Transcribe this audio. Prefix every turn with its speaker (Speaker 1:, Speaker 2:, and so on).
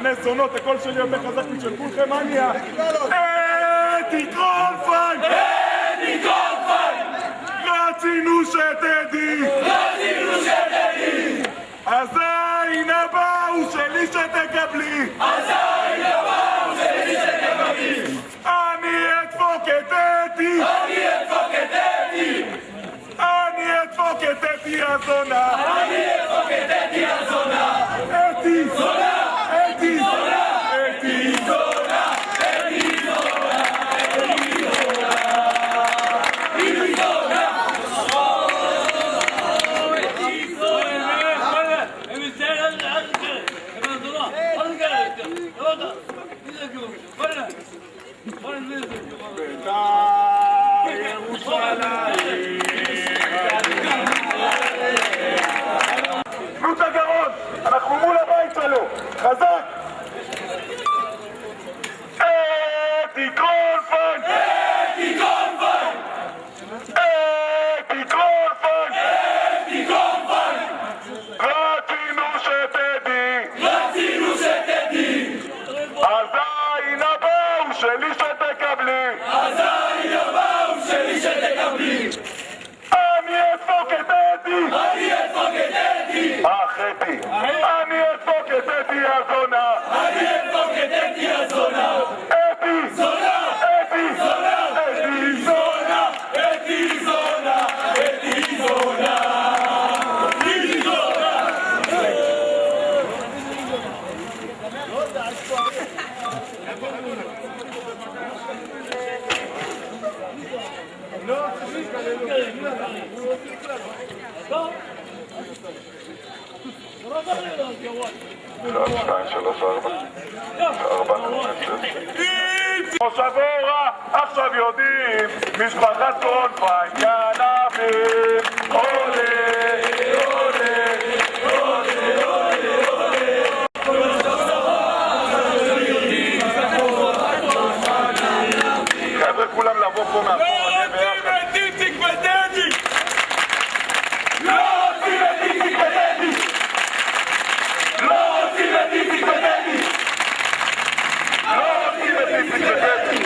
Speaker 1: בני זונות, הקול שלי יותר חזק משל כולכם, מה נהיה? אתי קרונפיין!
Speaker 2: אתי קרונפיין!
Speaker 1: רצינו שתדעי!
Speaker 2: רצינו שתדעי!
Speaker 1: הזין הבא הוא שלי שתקבלי!
Speaker 2: הזין הבא הוא שלי שתקבלי!
Speaker 1: אני אדפוק את אתי!
Speaker 2: אני אדפוק את אתי!
Speaker 1: אני אדפוק את אתי הזונה!
Speaker 2: אני אדפוק את אתי הזונה!
Speaker 1: אתי!
Speaker 2: זונה!
Speaker 1: אתי!
Speaker 2: זונה!
Speaker 1: אתי!
Speaker 2: זונה! אתי זונה! אתי זונה! אתי זונה!
Speaker 1: תנו את הגרון! אנחנו מול הבית שלו! חזק! אתי קרונפיין!
Speaker 2: אתי קרונפיין!
Speaker 1: אתי קרונפיין!
Speaker 2: אתי קרונפיין!
Speaker 1: רצינו שתדעי!
Speaker 2: רצינו שתדעי!
Speaker 1: הזין הבא הוא שלי שתקבלי!
Speaker 2: הזין הבא הוא שלי שתקבלי!
Speaker 1: אני אדפוק את אתי!
Speaker 2: אני אדפוק את אתי!
Speaker 1: אתי! אני אדפוק את אתי הזונה!
Speaker 2: אני אדפוק את אתי הזונה!
Speaker 1: אתי!
Speaker 2: זונה!
Speaker 1: אתי!
Speaker 2: זונה!
Speaker 1: אתי זונה!
Speaker 2: אתי זונה! אתי זונה! אתי זונה!
Speaker 1: מושב אורה, עכשיו יודעים, משפחת קרונפיין, גנבים, עולה, עולה, עולה, עולה, חבר'ה כולם לבוא פה מאחור, אני ביחד.
Speaker 2: לא רוצים את איציק ודדי! לא רוצים את איציק ודדי! לא רוצים את איציק ודדי!
Speaker 1: לא רוצים את איציק ודדי!